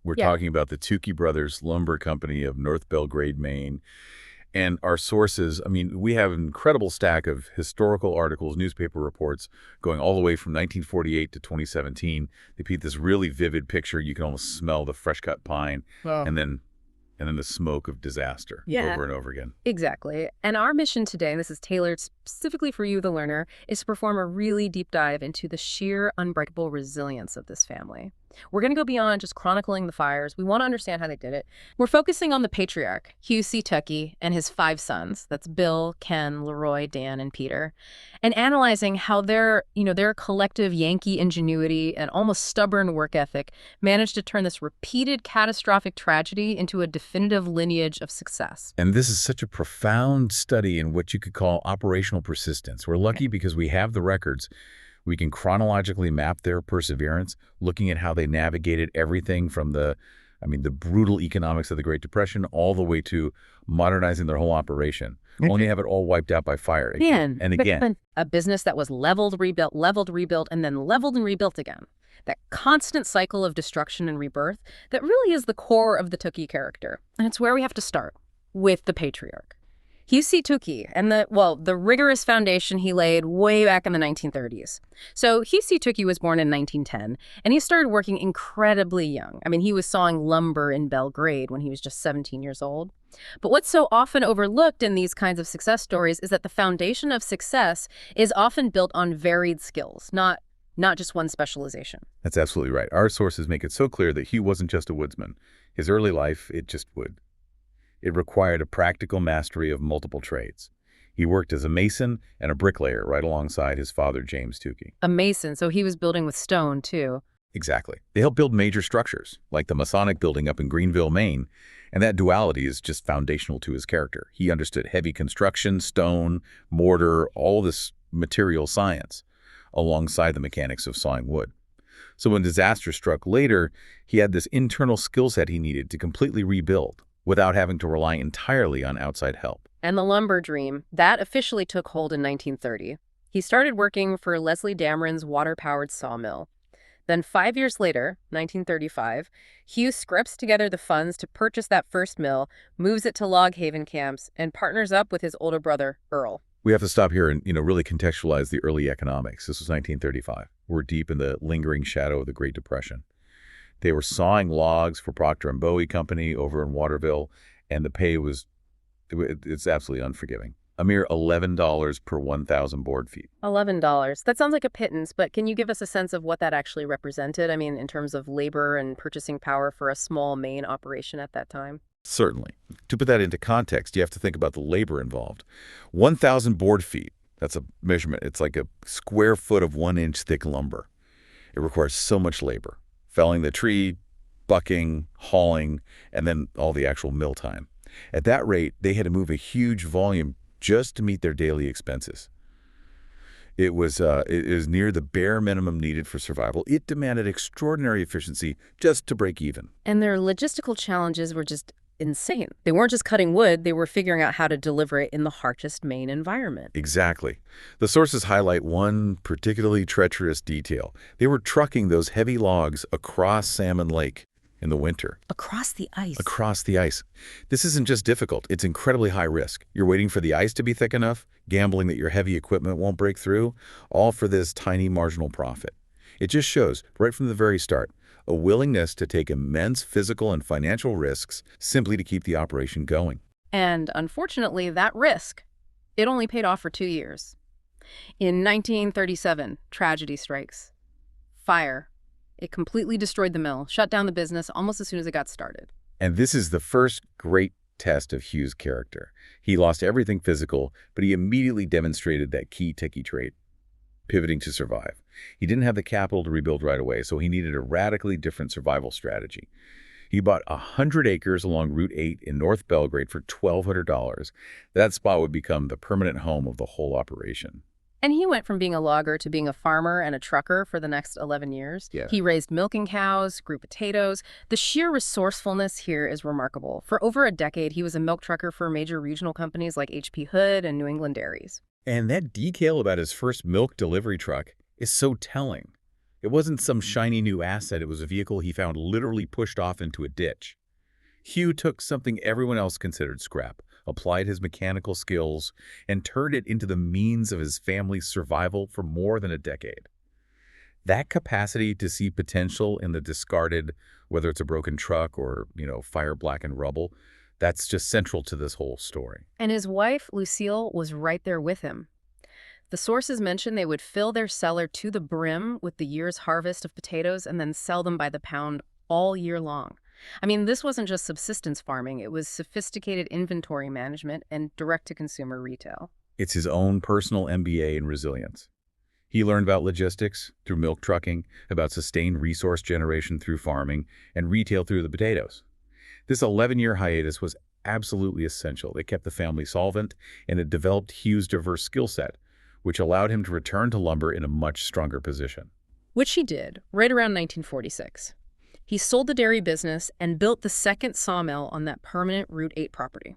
We're Yeah. talking about the Tukey Brothers Lumber Company of North Belgrade, Maine. And our sources, I mean, we have an incredible stack of historical articles, newspaper reports, going all the way from 1948 to 2017. They paint this really vivid picture. You can almost smell the fresh-cut pine Well, and then the smoke of disaster yeah, over and over again. exactly. And our mission today, and this is tailored specifically for you, the learner, is to perform a really deep dive into the sheer unbreakable resilience of this family. We're going to go beyond just chronicling the fires. We want to understand how they did it. We're focusing on the patriarch, Hugh C. Tukey, and his 5 sons. That's Bill, Ken, Leroy, Dan, and Peter. And analyzing how their collective Yankee ingenuity and almost stubborn work ethic managed to turn this repeated catastrophic tragedy into a definitive lineage of success. And this is such a profound study in what you could call operational persistence. We're lucky because we have the records. We can chronologically map their perseverance, looking at how they navigated everything from the brutal economics of the Great Depression all the way to modernizing their whole operation, only have it all wiped out by fire again and again. A business that was leveled, rebuilt, and then leveled and rebuilt again. That constant cycle of destruction and rebirth that really is the core of the Tukey character. And it's where we have to start, with the patriarch. Hugh C. Tukey and the rigorous foundation he laid way back in the 1930s. So Hugh C. Tukey was born in 1910, and he started working incredibly young. I mean, he was sawing lumber in Belgrade when he was just 17 years old. But what's so often overlooked in these kinds of success stories is that the foundation of success is often built on varied skills, not just one specialization. That's absolutely right. Our sources make it so clear that Hugh wasn't just a woodsman. His early life, it just would. It required a practical mastery of multiple trades. He worked as a mason and a bricklayer right alongside his father, James Tukey. A mason, so he was building with stone, too. Exactly. They helped build major structures, like the Masonic building up in Greenville, Maine, and that duality is just foundational to his character. He understood heavy construction, stone, mortar, all this material science, alongside the mechanics of sawing wood. So when disaster struck later, he had this internal skill set he needed to completely rebuild, without having to rely entirely on outside help. And the lumber dream, that officially took hold in 1930. He started working for Leslie Dameron's water-powered sawmill. Then 5 years later, 1935, Hugh scraps together the funds to purchase that first mill, moves it to log haven camps, and partners up with his older brother, Earl. We have to stop here and really contextualize the early economics. This was 1935. We're deep in the lingering shadow of the Great Depression. They were sawing logs for Procter & Bowie Company over in Waterville, and the pay it's absolutely unforgiving. A mere $11 per 1,000 board feet. $11. That sounds like a pittance, but can you give us a sense of what that actually represented? I mean, in terms of labor and purchasing power for a small Maine operation at that time? Certainly. To put that into context, you have to think about the labor involved. 1,000 board feet, that's a measurement. It's like a square foot of 1-inch thick lumber. It requires so much labor. Felling the tree, bucking, hauling, and then all the actual mill time. At that rate, they had to move a huge volume just to meet their daily expenses. It was near the bare minimum needed for survival. It demanded extraordinary efficiency just to break even. And their logistical challenges were just insane. They weren't just cutting wood, they were figuring out how to deliver it in the harshest Maine environment. Exactly. The sources highlight one particularly treacherous detail. They were trucking those heavy logs across Salmon Lake in the winter. Across the ice. Across the ice. This isn't just difficult, it's incredibly high risk. You're waiting for the ice to be thick enough, gambling that your heavy equipment won't break through, all for this tiny marginal profit. It just shows, right from the very start, a willingness to take immense physical and financial risks simply to keep the operation going. And unfortunately, that risk, it only paid off for 2 years. In 1937, tragedy strikes. Fire. It completely destroyed the mill, shut down the business almost as soon as it got started. And this is the first great test of Hugh's character. He lost everything physical, but he immediately demonstrated that key Tukey trait, pivoting to survive. He didn't have the capital to rebuild right away, so he needed a radically different survival strategy. He bought 100 acres along Route 8 in North Belgrade for $1,200. That spot would become the permanent home of the whole operation. And he went from being a logger to being a farmer and a trucker for the next 11 years. Yeah. He raised milking cows, grew potatoes. The sheer resourcefulness here is remarkable. For over a decade, he was a milk trucker for major regional companies like H.P. Hood and New England Dairies. And that detail about his first milk delivery truck is so telling. It wasn't some shiny new asset, it was a vehicle he found literally pushed off into a ditch. Hugh took something everyone else considered scrap, applied his mechanical skills, and turned it into the means of his family's survival for more than a decade. That capacity to see potential in the discarded, whether it's a broken truck or, fire-blackened rubble, that's just central to this whole story. And his wife, Lucille, was right there with him. The sources mention they would fill their cellar to the brim with the year's harvest of potatoes and then sell them by the pound all year long. I mean, this wasn't just subsistence farming, it was sophisticated inventory management and direct-to-consumer retail. It's his own personal MBA in resilience. He learned about logistics through milk trucking, about sustained resource generation through farming, and retail through the potatoes. This 11-year hiatus was absolutely essential. It kept the family solvent, and it developed Hugh's diverse skill set, which allowed him to return to lumber in a much stronger position. Which he did, right around 1946. He sold the dairy business and built the second sawmill on that permanent Route 8 property.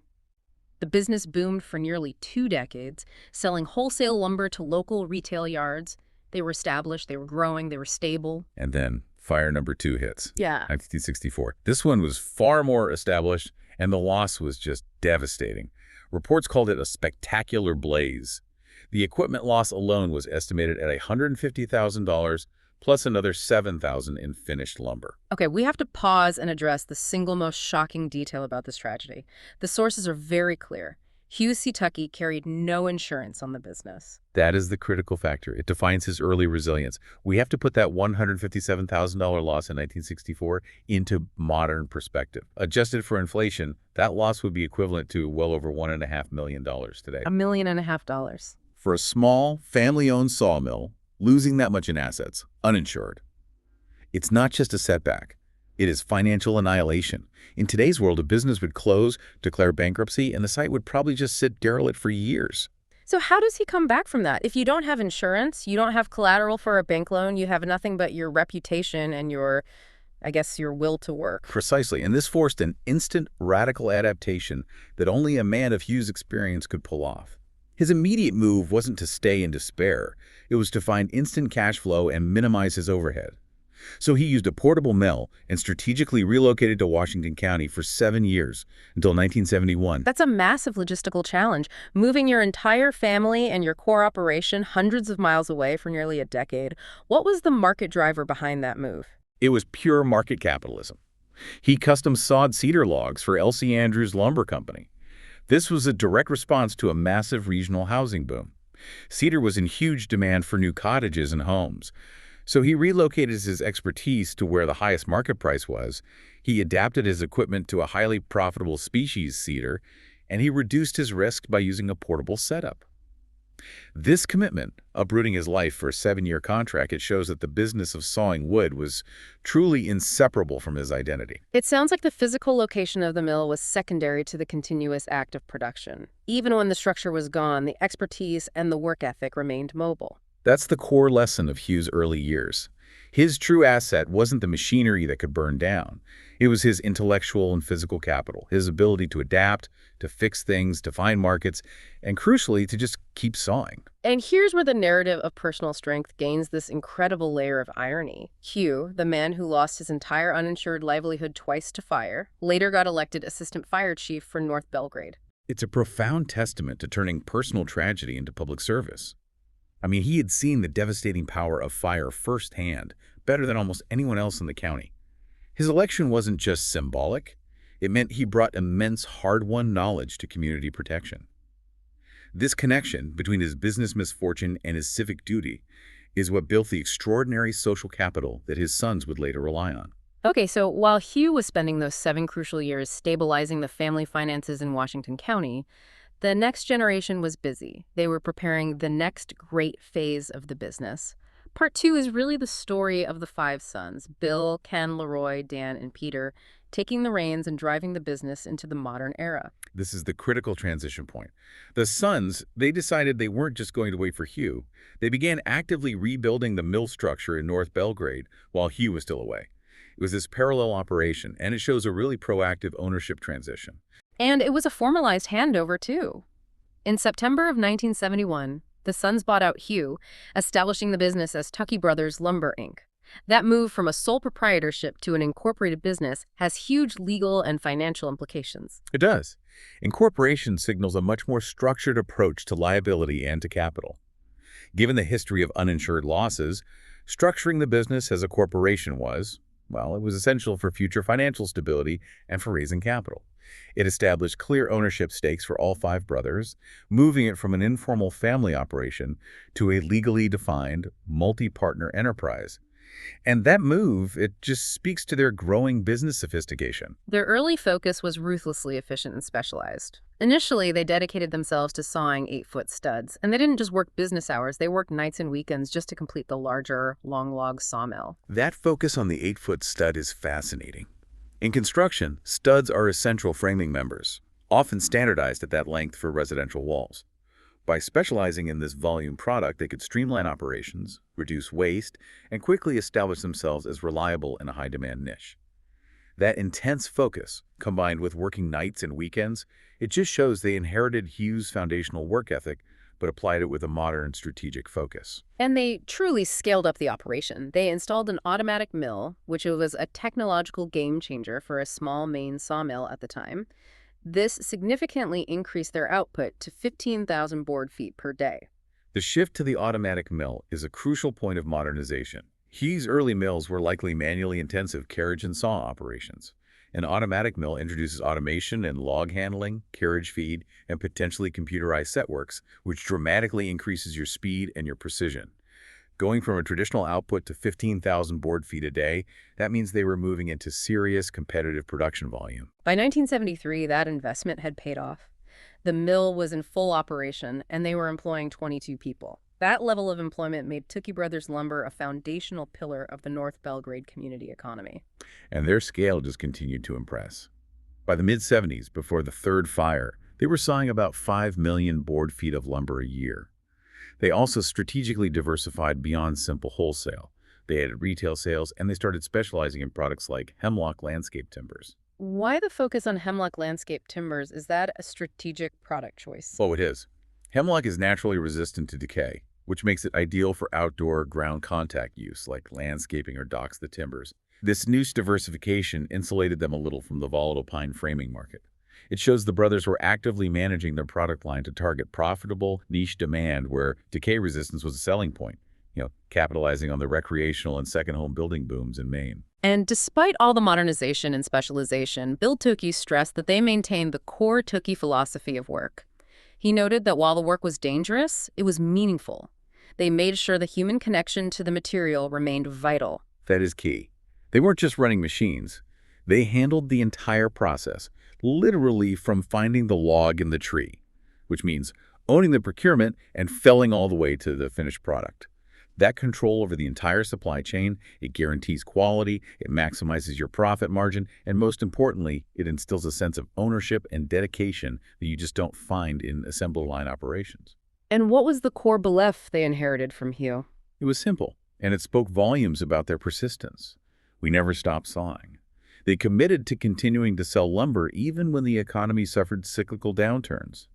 The business boomed for nearly 2 decades, selling wholesale lumber to local retail yards. They were established, they were growing, they were stable. And then fire number 2 hits. Yeah. 1964. This one was far more established, and the loss was just devastating. Reports called it a spectacular blaze. The equipment loss alone was estimated at $150,000, plus another $7,000 in finished lumber. Okay, we have to pause and address the single most shocking detail about this tragedy. The sources are very clear. Hugh C. Tukey carried no insurance on the business. That is the critical factor. It defines his early resilience. We have to put that $157,000 loss in 1964 into modern perspective. Adjusted for inflation, that loss would be equivalent to well over $1.5 million today. $1.5 million. For a small, family-owned sawmill, losing that much in assets, uninsured, it's not just a setback. It is financial annihilation. In today's world, a business would close, declare bankruptcy, and the site would probably just sit derelict for years. So how does he come back from that? If you don't have insurance, you don't have collateral for a bank loan, you have nothing but your reputation and your will to work. Precisely, and this forced an instant, radical adaptation that only a man of Hugh's experience could pull off. His immediate move wasn't to stay in despair. It was to find instant cash flow and minimize his overhead. So he used a portable mill and strategically relocated to Washington County for 7 years, until 1971. That's a massive logistical challenge, moving your entire family and your core operation hundreds of miles away for nearly a decade. What was the market driver behind that move? It was pure market capitalism. He custom sawed cedar logs for L.C. Andrews Lumber Company. This was a direct response to a massive regional housing boom. Cedar was in huge demand for new cottages and homes. So he relocated his expertise to where the highest market price was. He adapted his equipment to a highly profitable species cedar, and he reduced his risk by using a portable setup. This commitment, uprooting his life for a 7-year contract, it shows that the business of sawing wood was truly inseparable from his identity. It sounds like the physical location of the mill was secondary to the continuous act of production. Even when the structure was gone, the expertise and the work ethic remained mobile. That's the core lesson of Hugh's early years. His true asset wasn't the machinery that could burn down. It was his intellectual and physical capital, his ability to adapt, to fix things, to find markets, and crucially, to just keep sawing. And here's where the narrative of personal strength gains this incredible layer of irony. Hugh, the man who lost his entire uninsured livelihood twice to fire, later got elected assistant fire chief for North Belgrade. It's a profound testament to turning personal tragedy into public service. I mean, he had seen the devastating power of fire firsthand, better than almost anyone else in the county. His election wasn't just symbolic. It meant he brought immense hard-won knowledge to community protection. This connection between his business misfortune and his civic duty is what built the extraordinary social capital that his sons would later rely on. Okay, so while Hugh was spending those 7 crucial years stabilizing the family finances in Washington County, the next generation was busy. They were preparing the next great phase of the business. Part 2 is really the story of the 5 sons, Bill, Ken, Leroy, Dan, and Peter, taking the reins and driving the business into the modern era. This is the critical transition point. The sons, they decided they weren't just going to wait for Hugh. They began actively rebuilding the mill structure in North Belgrade while Hugh was still away. It was this parallel operation, and it shows a really proactive ownership transition. And it was a formalized handover, too. In September of 1971, the sons bought out Hugh, establishing the business as Tukey Brothers Lumber, Inc. That move from a sole proprietorship to an incorporated business has huge legal and financial implications. It does. Incorporation signals a much more structured approach to liability and to capital. Given the history of uninsured losses, structuring the business as a corporation was, well, it was essential for future financial stability and for raising capital. It established clear ownership stakes for all five brothers, moving it from an informal family operation to a legally defined, multi-partner enterprise. And that move, it just speaks to their growing business sophistication. Their early focus was ruthlessly efficient and specialized. Initially, they dedicated themselves to sawing 8-foot studs, and they didn't just work business hours, they worked nights and weekends just to complete the larger, long log sawmill. That focus on the 8-foot stud is fascinating. In construction, studs are essential framing members, often standardized at that length for residential walls. By specializing in this volume product, they could streamline operations, reduce waste, and quickly establish themselves as reliable in a high-demand niche. That intense focus, combined with working nights and weekends, it just shows they inherited Hughes' foundational work ethic, but applied it with a modern strategic focus. And they truly scaled up the operation. They installed an automatic mill, which was a technological game changer for a small Maine sawmill at the time. This significantly increased their output to 15,000 board feet per day. The shift to the automatic mill is a crucial point of modernization. Hughes' early mills were likely manually intensive carriage and saw operations. An automatic mill introduces automation in log handling, carriage feed, and potentially computerized setworks, which dramatically increases your speed and your precision. Going from a traditional output to 15,000 board feet a day, that means they were moving into serious competitive production volume. By 1973, that investment had paid off. The mill was in full operation, and they were employing 22 people. That level of employment made Tukey Brothers Lumber a foundational pillar of the North Belgrade community economy. And their scale just continued to impress. By the mid-70s, before the third fire, they were sawing about 5 million board feet of lumber a year. They also strategically diversified beyond simple wholesale. They added retail sales, and they started specializing in products like hemlock landscape timbers. Why the focus on hemlock landscape timbers? Is that a strategic product choice? Oh, it is. Hemlock is naturally resistant to decay, which makes it ideal for outdoor ground contact use like landscaping or docks the timbers. This niche diversification insulated them a little from the volatile pine framing market. It shows the brothers were actively managing their product line to target profitable niche demand where decay resistance was a selling point, capitalizing on the recreational and second home building booms in Maine. And despite all the modernization and specialization, Bill Tukey stressed that they maintained the core Tukey philosophy of work. He noted that while the work was dangerous, it was meaningful. They made sure the human connection to the material remained vital. That is key. They weren't just running machines. They handled the entire process, literally from finding the log in the tree, which means owning the procurement and felling all the way to the finished product. That control over the entire supply chain, it guarantees quality, it maximizes your profit margin, and most importantly, it instills a sense of ownership and dedication that you just don't find in assembly line operations. And what was the core belief they inherited from Hugh? It was simple, and it spoke volumes about their persistence. We never stopped sawing. They committed to continuing to sell lumber even when the economy suffered cyclical downturns.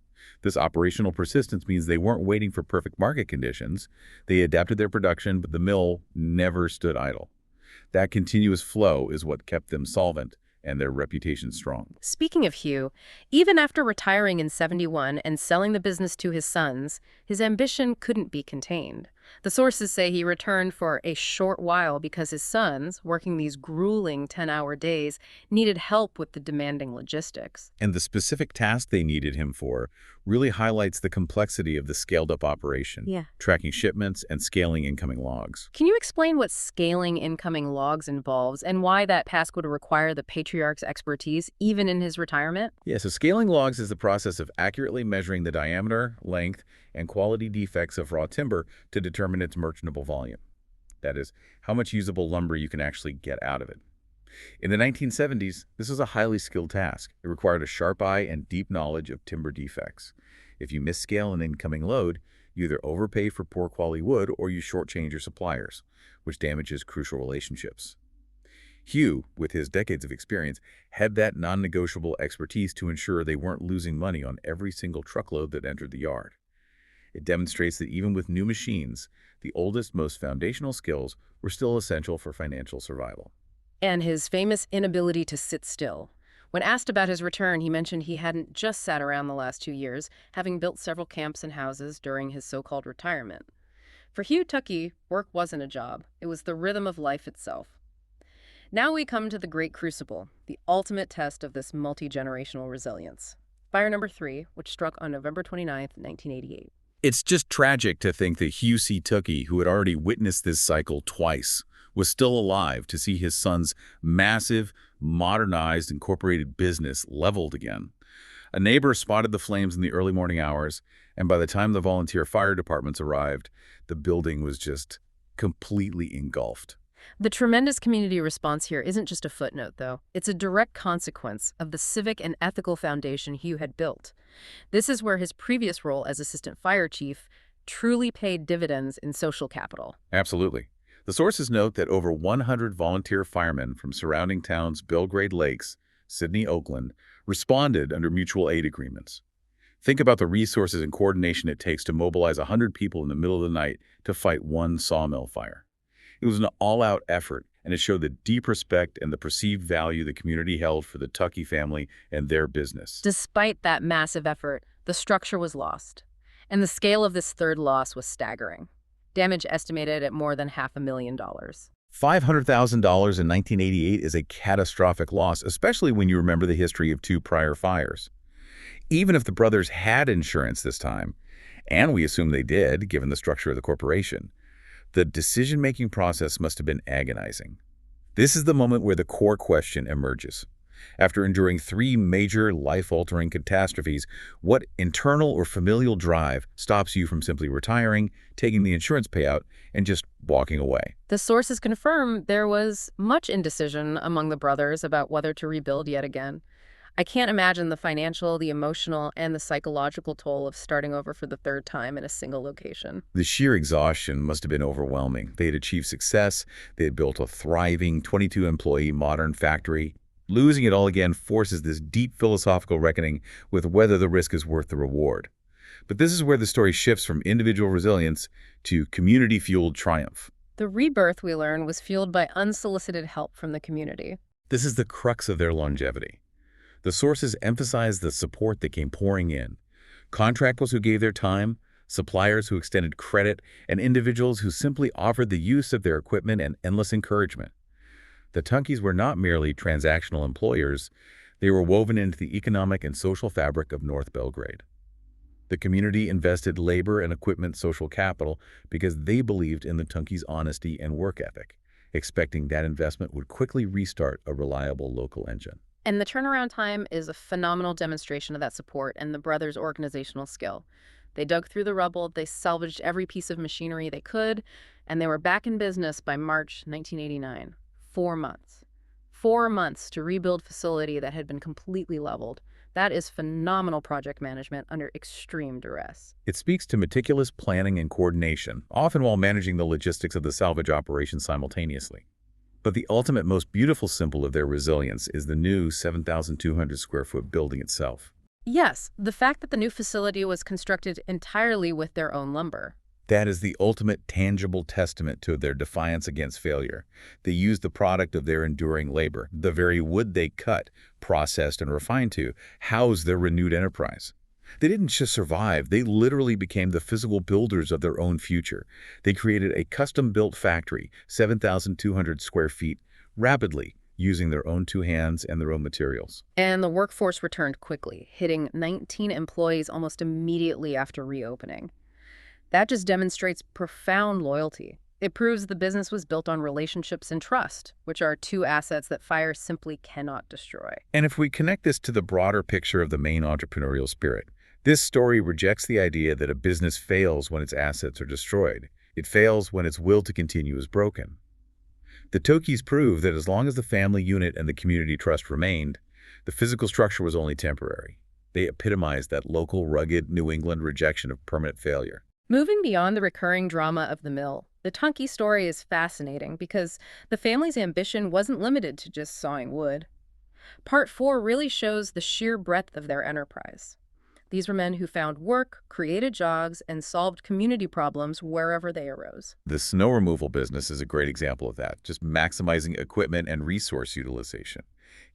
This operational persistence means they weren't waiting for perfect market conditions. They adapted their production, but the mill never stood idle. That continuous flow is what kept them solvent and their reputation strong. Speaking of Hugh, even after retiring in '71 and selling the business to his sons, his ambition couldn't be contained. The sources say he returned for a short while because his sons, working these grueling 10-hour days, needed help with the demanding logistics. And the specific task they needed him for really highlights the complexity of the scaled-up operation, tracking shipments and scaling incoming logs. Can you explain what scaling incoming logs involves and why that task would require the patriarch's expertise even in his retirement? Yeah, so scaling logs is the process of accurately measuring the diameter, length, and quality defects of raw timber to determine its merchantable volume. That is, how much usable lumber you can actually get out of it. In the 1970s, this was a highly skilled task. It required a sharp eye and deep knowledge of timber defects. If you misscale an incoming load, you either overpay for poor quality wood or you shortchange your suppliers, which damages crucial relationships. Hugh, with his decades of experience, had that non-negotiable expertise to ensure they weren't losing money on every single truckload that entered the yard. It demonstrates that even with new machines, the oldest, most foundational skills were still essential for financial survival. And his famous inability to sit still. When asked about his return, he mentioned he hadn't just sat around the last 2 years, having built several camps and houses during his so-called retirement. For Hugh Tukey, work wasn't a job. It was the rhythm of life itself. Now we come to the Great Crucible, the ultimate test of this multi-generational resilience. Fire number 3, which struck on November 29, 1988. It's just tragic to think that Hugh C. Tukey, who had already witnessed this cycle twice, was still alive to see his son's massive, modernized, incorporated business leveled again. A neighbor spotted the flames in the early morning hours, and by the time the volunteer fire departments arrived, the building was just completely engulfed. The tremendous community response here isn't just a footnote, though. It's a direct consequence of the civic and ethical foundation Hugh had built. This is where his previous role as assistant fire chief truly paid dividends in social capital. Absolutely. The sources note that over 100 volunteer firemen from surrounding towns Belgrade Lakes, Sydney, Oakland, responded under mutual aid agreements. Think about the resources and coordination it takes to mobilize 100 people in the middle of the night to fight one sawmill fire. It was an all-out effort, and it showed the deep respect and the perceived value the community held for the Tukey family and their business. Despite that massive effort, the structure was lost, and the scale of this third loss was staggering. Damage estimated at more than $500,000. $500,000 in 1988 is a catastrophic loss, especially when you remember the history of 2 prior fires. Even if the brothers had insurance this time, and we assume they did, given the structure of the corporation, the decision-making process must have been agonizing. This is the moment where the core question emerges. After enduring 3 major life-altering catastrophes, what internal or familial drive stops you from simply retiring, taking the insurance payout, and just walking away? The sources confirm there was much indecision among the brothers about whether to rebuild yet again. I can't imagine the financial, the emotional, and the psychological toll of starting over for the third time in a single location. The sheer exhaustion must have been overwhelming. They had achieved success. They had built a thriving 22-employee modern factory. Losing it all again forces this deep philosophical reckoning with whether the risk is worth the reward. But this is where the story shifts from individual resilience to community-fueled triumph. The rebirth, we learn, was fueled by unsolicited help from the community. This is the crux of their longevity. The sources emphasize the support that came pouring in. Contractors who gave their time, suppliers who extended credit, and individuals who simply offered the use of their equipment and endless encouragement. The Tukeys were not merely transactional employers, they were woven into the economic and social fabric of North Belgrade. The community invested labor and equipment social capital because they believed in the Tukeys' honesty and work ethic, expecting that investment would quickly restart a reliable local engine. And the turnaround time is a phenomenal demonstration of that support and the brothers' organizational skill. They dug through the rubble, they salvaged every piece of machinery they could, and they were back in business by March 1989. 4 months. 4 months to rebuild a facility that had been completely leveled. That is phenomenal project management under extreme duress. It speaks to meticulous planning and coordination, often while managing the logistics of the salvage operation simultaneously. But the ultimate, most beautiful symbol of their resilience is the new 7,200 square foot building itself. Yes, the fact that the new facility was constructed entirely with their own lumber. That is the ultimate tangible testament to their defiance against failure. They used the product of their enduring labor, the very wood they cut, processed, and refined to house their renewed enterprise. They didn't just survive, they literally became the physical builders of their own future. They created a custom-built factory, 7,200 square feet, rapidly, using their own 2 hands and their own materials. And the workforce returned quickly, hitting 19 employees almost immediately after reopening. That just demonstrates profound loyalty. It proves the business was built on relationships and trust, which are 2 assets that fire simply cannot destroy. And if we connect this to the broader picture of the Maine entrepreneurial spirit, this story rejects the idea that a business fails when its assets are destroyed. It fails when its will to continue is broken. The Tukeys prove that as long as the family unit and the community trust remained, the physical structure was only temporary. They epitomized that local, rugged New England rejection of permanent failure. Moving beyond the recurring drama of the mill, the Tukey story is fascinating because the family's ambition wasn't limited to just sawing wood. Part 4 really shows the sheer breadth of their enterprise. These were men who found work, created jobs, and solved community problems wherever they arose. The snow removal business is a great example of that, just maximizing equipment and resource utilization.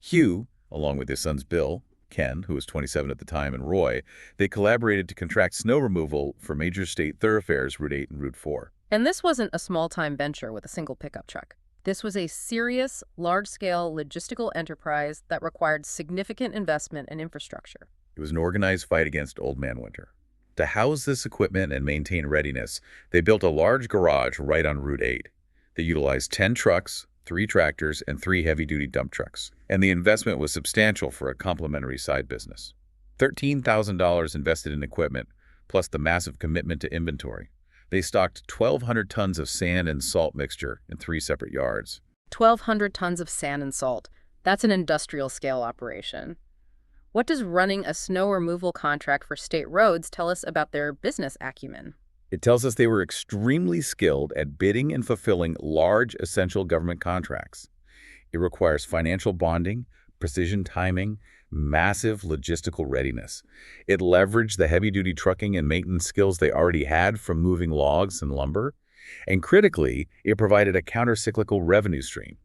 Hugh, along with his sons Bill, Ken, who was 27 at the time, and Roy, they collaborated to contract snow removal for major state thoroughfares Route 8 and Route 4. And this wasn't a small-time venture with a single pickup truck. This was a serious, large-scale logistical enterprise that required significant investment and infrastructure. It was an organized fight against Old Man Winter. To house this equipment and maintain readiness, they built a large garage right on Route 8. They utilized 10 trucks, 3 tractors, and 3 heavy-duty dump trucks. And the investment was substantial for a complementary side business. $13,000 invested in equipment, plus the massive commitment to inventory. They stocked 1,200 tons of sand and salt mixture in 3 separate yards. 1,200 tons of sand and salt. That's an industrial-scale operation. What does running a snow removal contract for state roads tell us about their business acumen? It tells us they were extremely skilled at bidding and fulfilling large, essential government contracts. It requires financial bonding, precision timing, massive logistical readiness. It leveraged the heavy-duty trucking and maintenance skills they already had from moving logs and lumber. And critically, it provided a counter-cyclical revenue stream.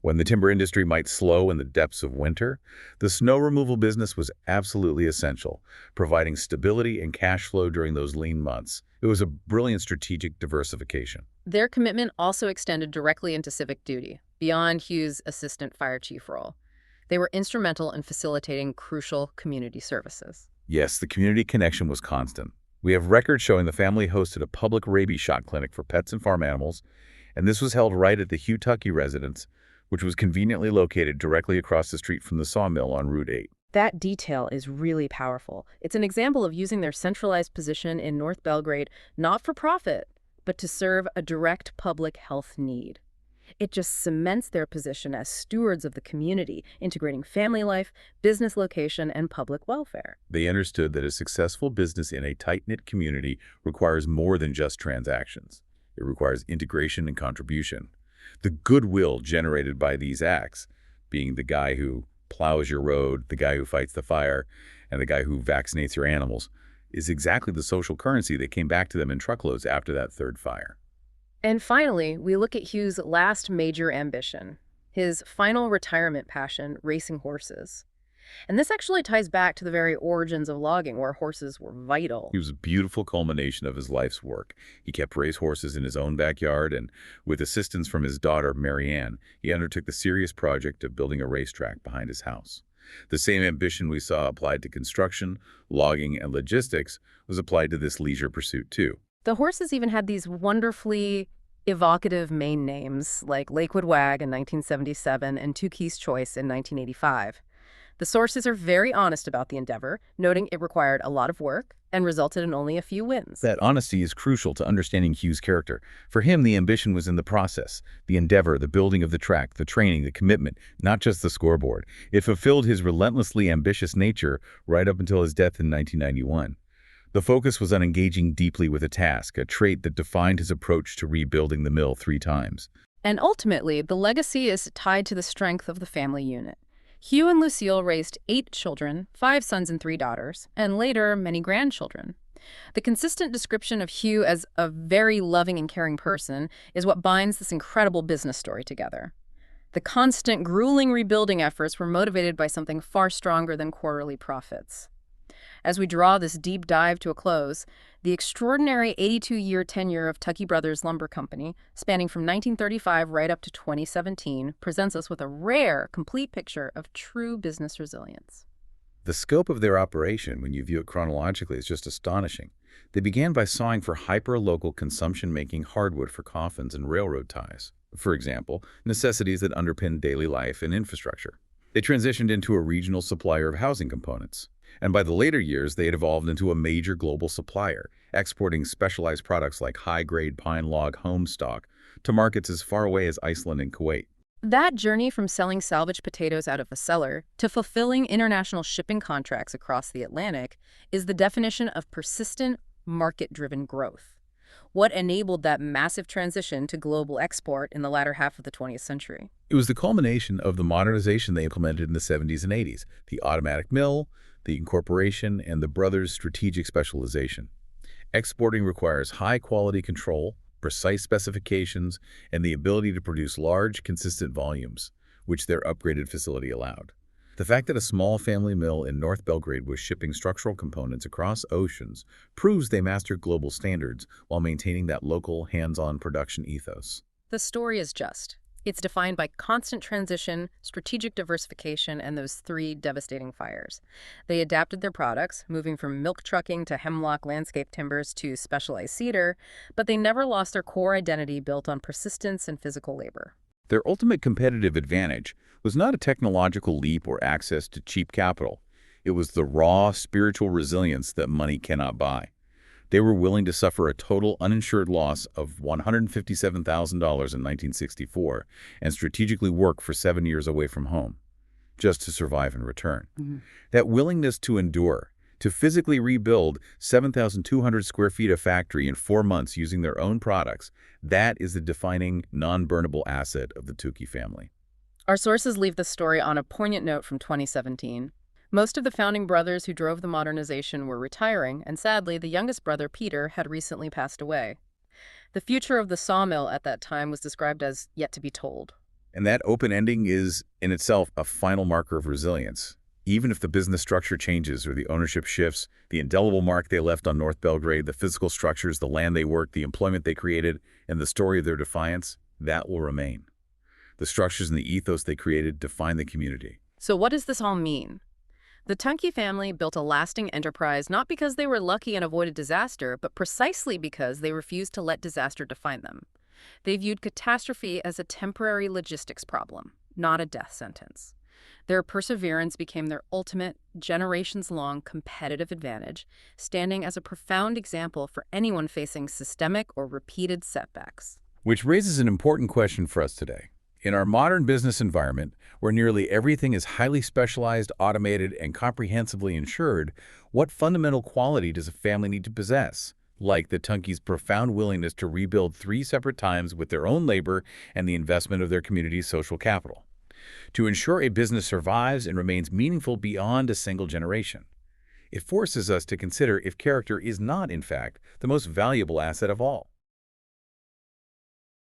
When the timber industry might slow in the depths of winter, the snow removal business was absolutely essential, providing stability and cash flow during those lean months. It was a brilliant strategic diversification. Their commitment also extended directly into civic duty, beyond Hugh's assistant fire chief role. They were instrumental in facilitating crucial community services. Yes, the community connection was constant. We have records showing the family hosted a public rabies shot clinic for pets and farm animals, and this was held right at the Hugh Tukey residence, which was conveniently located directly across the street from the Sawmill on Route 8. That detail is really powerful. It's an example of using their centralized position in North Belgrade not for profit, but to serve a direct public health need. It just cements their position as stewards of the community, integrating family life, business location, and public welfare. They understood that a successful business in a tight-knit community requires more than just transactions. It requires integration and contribution. The goodwill generated by these acts, being the guy who plows your road, the guy who fights the fire, and the guy who vaccinates your animals, is exactly the social currency that came back to them in truckloads after that third fire. And finally, we look at Hugh's last major ambition, his final retirement passion, racing horses. And this actually ties back to the very origins of logging, where horses were vital. It was a beautiful culmination of his life's work. He kept race horses in his own backyard, and with assistance from his daughter, Mary Ann, he undertook the serious project of building a racetrack behind his house. The same ambition we saw applied to construction, logging, and logistics was applied to this leisure pursuit too. The horses even had these wonderfully evocative Maine names, like Lakewood Wag in 1977 and Tukey's Choice in 1985. The sources are very honest about the endeavor, noting it required a lot of work and resulted in only a few wins. That honesty is crucial to understanding Hugh's character. For him, the ambition was in the process, the endeavor, the building of the track, the training, the commitment, not just the scoreboard. It fulfilled his relentlessly ambitious nature right up until his death in 1991. The focus was on engaging deeply with a task, a trait that defined his approach to rebuilding the mill 3 times. And ultimately, the legacy is tied to the strength of the family unit. Hugh and Lucille raised 8 children, 5 sons and 3 daughters, and later many grandchildren. The consistent description of Hugh as a very loving and caring person is what binds this incredible business story together. The constant, grueling rebuilding efforts were motivated by something far stronger than quarterly profits. As we draw this deep dive to a close, the extraordinary 82-year tenure of Tukey Brothers Lumber Company, spanning from 1935 right up to 2017, presents us with a rare, complete picture of true business resilience. The scope of their operation, when you view it chronologically, is just astonishing. They began by sawing for hyper-local consumption-making hardwood for coffins and railroad ties. For example, necessities that underpin daily life and infrastructure. They transitioned into a regional supplier of housing components. And by the later years, they had evolved into a major global supplier, exporting specialized products like high-grade pine log home stock to markets as far away as Iceland and Kuwait. That journey from selling salvaged potatoes out of a cellar to fulfilling international shipping contracts across the Atlantic is the definition of persistent, market-driven growth. What enabled that massive transition to global export in the latter half of the 20th century? It was the culmination of the modernization they implemented in the 70s and 80s, the automatic mill, the incorporation, and the brothers' strategic specialization. Exporting requires high-quality control, precise specifications, and the ability to produce large, consistent volumes, which their upgraded facility allowed. The fact that a small family mill in North Belgrade was shipping structural components across oceans proves they mastered global standards while maintaining that local, hands-on production ethos. The story is just. It's defined by constant transition, strategic diversification, and those three devastating fires. They adapted their products, moving from milk trucking to hemlock landscape timbers to specialized cedar, but they never lost their core identity built on persistence and physical labor. Their ultimate competitive advantage was not a technological leap or access to cheap capital. It was the raw, spiritual resilience that money cannot buy. They were willing to suffer a total uninsured loss of $157,000 in 1964 and strategically work for 7 years away from home, just to survive and return. That willingness to endure, to physically rebuild 7,200 square feet of factory in 4 months using their own products, that is the defining, non-burnable asset of the Tukey family. Our sources leave the story on a poignant note from 2017. Most of the founding brothers who drove the modernization were retiring, and sadly, the youngest brother, Peter, had recently passed away. The future of the sawmill at that time was described as yet to be told. And that open ending is, in itself, a final marker of resilience. Even if the business structure changes or the ownership shifts, the indelible mark they left on North Belgrade, the physical structures, the land they worked, the employment they created, and the story of their defiance, that will remain. The structures and the ethos they created define the community. So what does this all mean? The Tukey family built a lasting enterprise not because they were lucky and avoided disaster, but precisely because they refused to let disaster define them. They viewed catastrophe as a temporary logistics problem, not a death sentence. Their perseverance became their ultimate, generations-long competitive advantage, standing as a profound example for anyone facing systemic or repeated setbacks. Which raises an important question for us today. In our modern business environment, where nearly everything is highly specialized, automated, and comprehensively insured, what fundamental quality does a family need to possess? Like the Tukey's profound willingness to rebuild 3 separate times with their own labor and the investment of their community's social capital, to ensure a business survives and remains meaningful beyond a single generation. It forces us to consider if character is not, in fact, the most valuable asset of all.